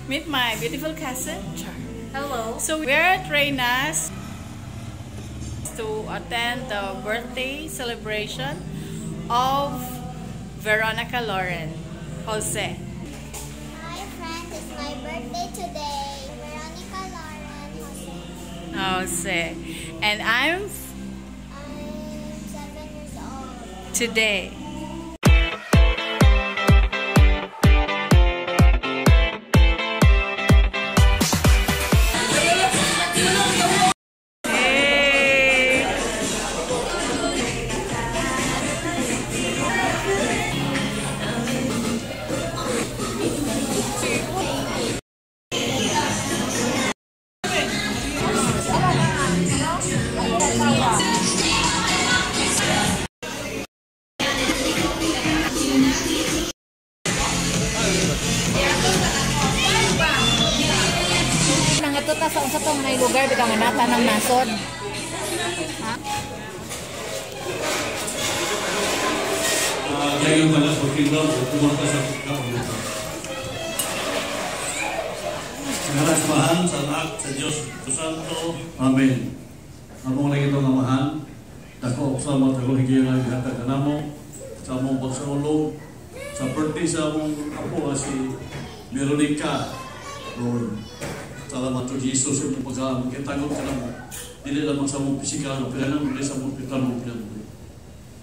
Meet my beautiful cousin, Char. Hello. So we're at Reyna's to attend the birthday celebration of Veronica Lauren Jose. Hi friends, it's my birthday today. Veronica Lauren Jose. And I'm 7 years old. Today. Ito ta sa unsa tong may lugar bitaw nga nata ng nasod. Ha? Kayo pala sa kingdom, tumunta sa kingdom. Ngaras mahal sa anak sa Diyos Santo. Amen. Among lagi itong amahan, dako sa mga taguligyan ng hatag kanamo, sa among pagsaulog, sa birthday sa among apo si Veronica. Lord, salamat to Jesus yung pagkakitagot ka naman. Dili lamang sa mong pisikal, pero naman dili sa mong pital mong pinag-uwi.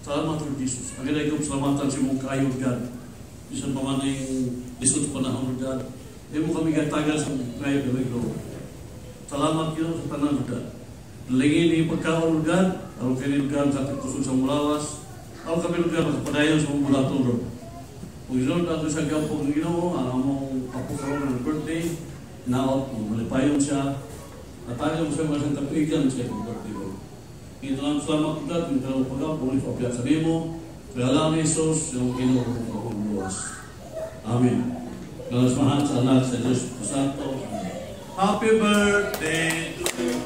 Salamat to Jesus. Ang ginagawa salamatan si mong kayo, God. Bisan pa man yung lisod panahon, God. Hindi mo kami gatagal sa mong kayo, God. Salamat yun sa tanan, God. Dalingin yung pagkaon, God. Araw kayo, God, sa kusog sa mulawas. Araw kami, God, padayon sa mong mulato, Lord. Kung yun, ato sa gapong Ginoo, ang among apo karon ng birthday, naot mo, malipayon siya, at ayaw mo siya masang kapigan siya ng birthday ko. Ito lang salamat ko dati, ito lang pag-apo, ulit pa sabi mo, kaya alam ni Jesus, yung Ginoo kong akong luwas. Amen. Galas mahal sa anak sa Diyos Santo. Happy birthday to you.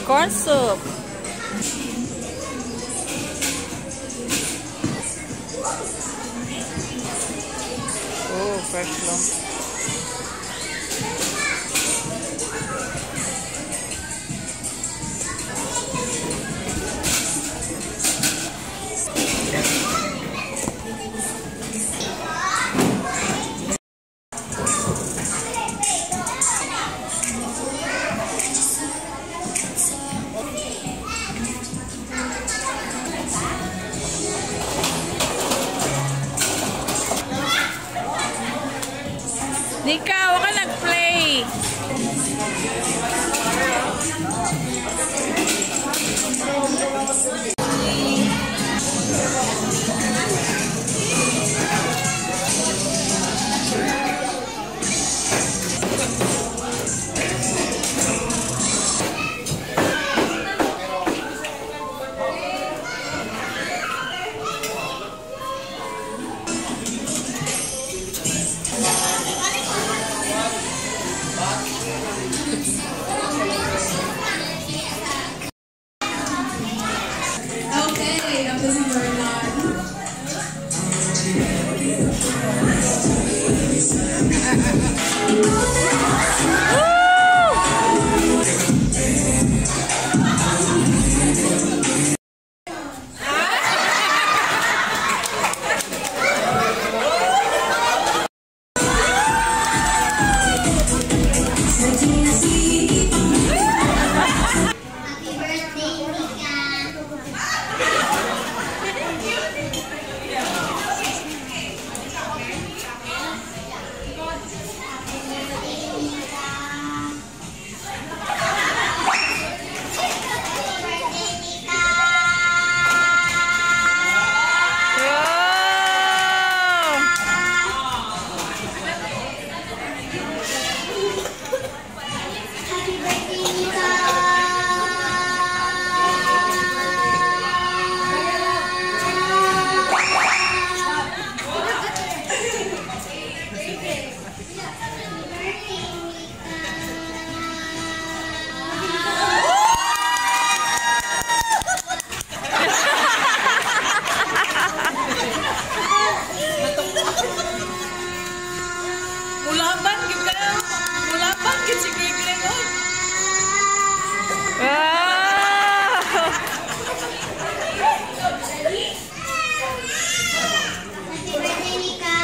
Corn soup. Oh, fresh long. Nica, wag ka nag-play. Sige, Glenn. Wow! Happy birthday, Nica!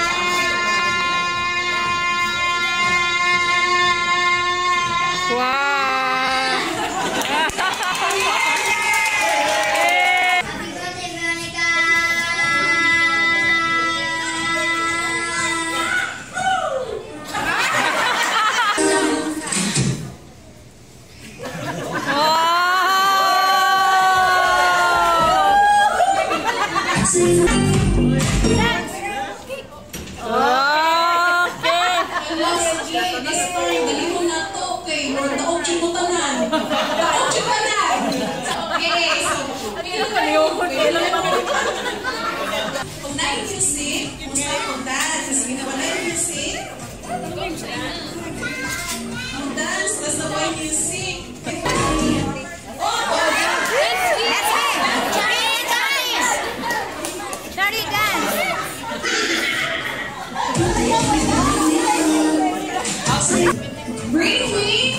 Wow! Happy birthday, Veronica! Bring me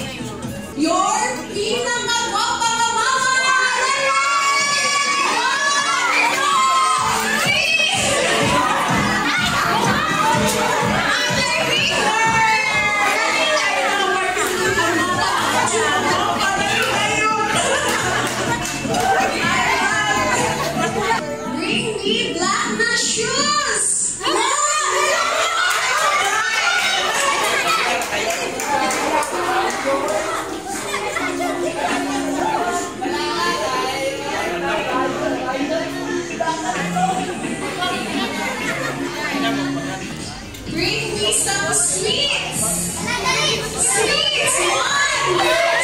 your pinakagwapa na mama! Bring me black na shoes! Bring me some sweets! Sweets! 1!